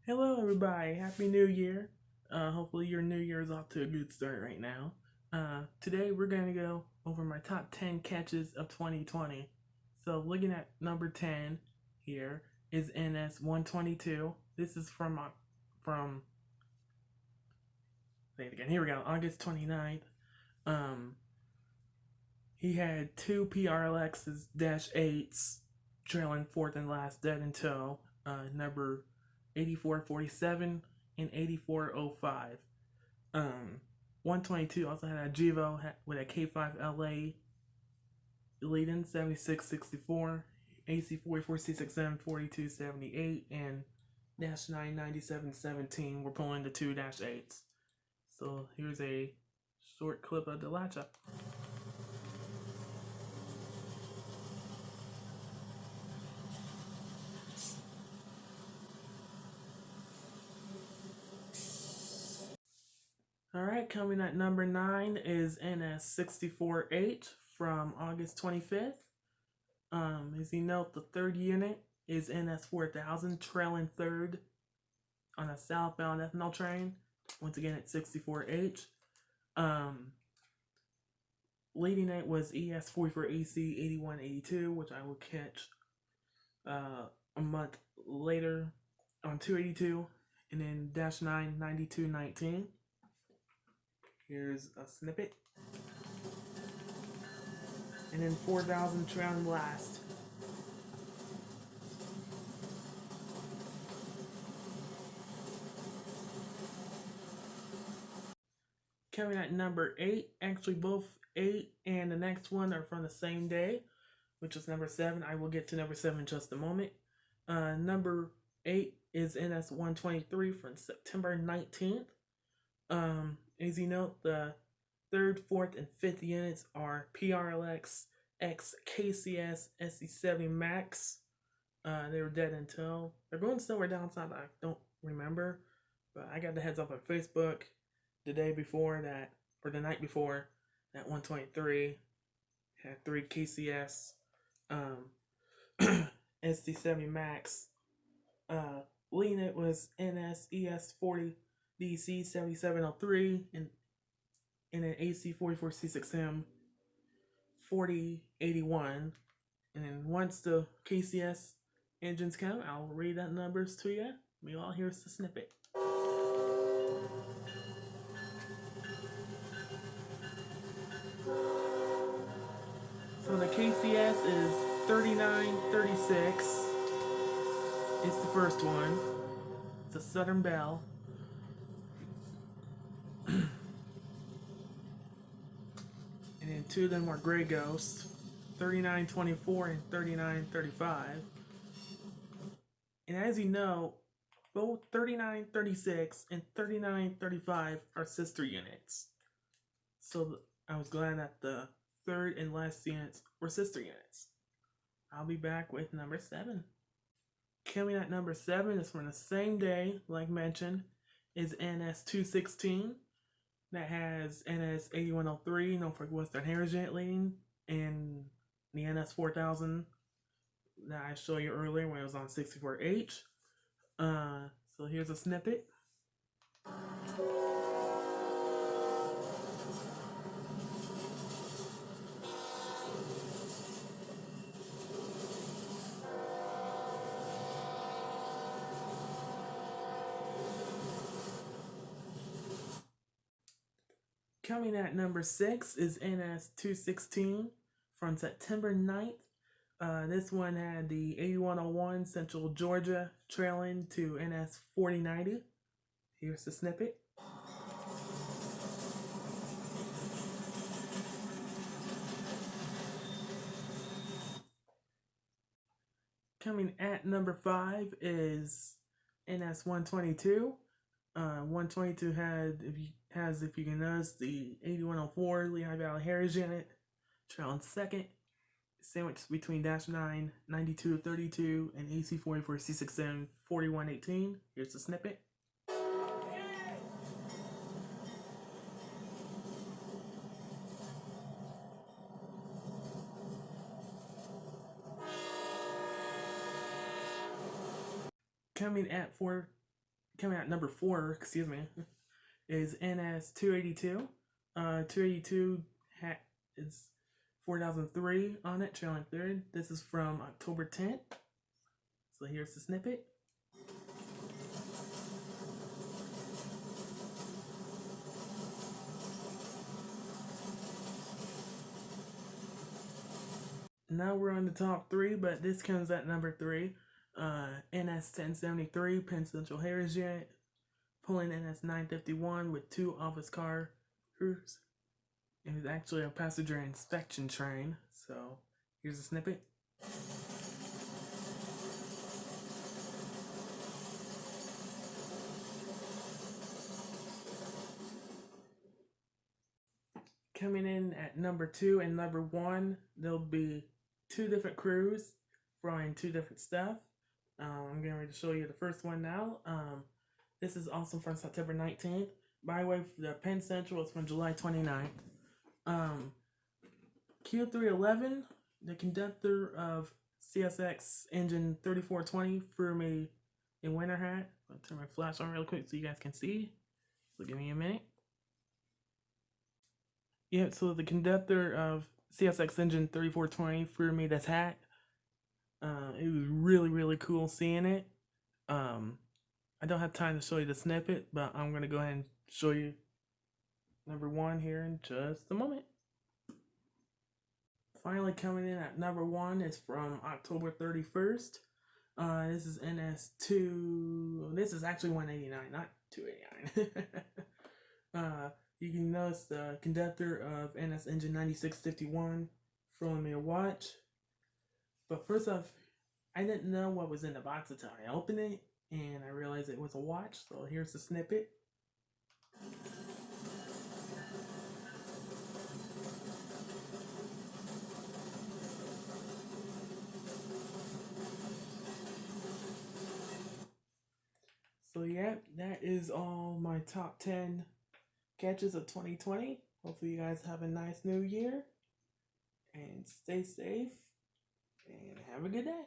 Hello, everybody. Happy New Year. Hopefully, your New Year is off to a good start right now. Today, we're going to go over my top 10 catches of 2020. So, looking at number 10 here is NS 122. This is say it again. Here we go, August 29th. He had two PRLXs -8s trailing fourth and last dead in tow. Number 8447 and 8405. 122 also had a Jivo with a K5LA leading 7664, AC 44C6M 4278, and -9 9717 were pulling the two -8s. So here's a short clip of the latch up. Alright, coming at number 9 is NS64H from August 25th. As you note, the third unit is NS4000, trailing third on a southbound ethanol train. Once again, it's 64H. Leading it was ES44AC 8182, which I will catch a month later on 282, and then -9 9219. Here's a snippet. And then 4000 trailing last. Coming at number 8, actually both 8 and the next one are from the same day, which is number 7. I will get to number 7 in just a moment. Number 8 is NS123 from September 19th. As you note, the 3rd, 4th, and 5th units are PRLX, Ex-KCS, SC70 Max. They were dead in tow. They're going somewhere down south, I don't remember. But I got the heads up on Facebook the day before that, or the night before, that 123 had 3 KCS, SC70 Max. Leading it was NSES40 DC 7703 and an AC 44C6M 4081. And then once the KCS engines come, I'll read that numbers to you. Meanwhile, here's the snippet. So the KCS is 3936. It's the first one. It's a Southern Belle. And then two of them were Gray Ghost, 3924 and 3935. And as you know, both 3936 and 3935 are sister units. So I was glad that the third and last units were sister units. I'll be back with number 7. Coming at number 7 is from the same day, like mentioned, is NS216. That has NS8103, Norfolk Western Heritage leading, and the NS4000 that I showed you earlier when it was on 64H. So here's a snippet. Coming at number 6 is NS216 from September 9th. This one had the 8101 Central Georgia trailing to NS4090. Here's the snippet. Coming at number 5 is NS122. 122 has, if you can notice, the 8104 Lehigh Valley Heritage unit trailing second, sandwiched between -9 9232 and AC 44C6M 4118. Here's the snippet. Coming at coming out number 4, excuse me, is NS282. 282 is 4003 on it, trailing third. This is from October 10th. So here's the snippet. Now we're on the top 3, but this comes at number 3. NS1073 Penn Central Harris Jet, pulling NS951 with 2 office car crews. It was actually a passenger inspection train. So here's a snippet. Coming in at number 2 and number 1, there'll be 2 different crews flying 2 different stuff. I'm getting ready to show you the first one now. This is also from September 19th. By the way, the Penn Central is from July 29th. Q311, the conductor of CSX engine 3420, threw me a winter hat. I'll turn my flash on real quick so you guys can see. So give me a minute. Yeah, so the conductor of CSX engine 3420 threw me this hat. It was really, really cool seeing it. I don't have time to show you the snippet, but I'm going to go ahead and show you number 1 here in just a moment. Finally coming in at number 1 is from October 31st. This is NS2. This is actually 189, not 289. You can notice the conductor of NS engine 9651 throwing me a watch. But first off, I didn't know what was in the box until I opened it, and I realized it was a watch. So here's the snippet. So yeah, that is all my top 10 catches of 2020. Hopefully you guys have a nice new year, and stay safe, and have a good day.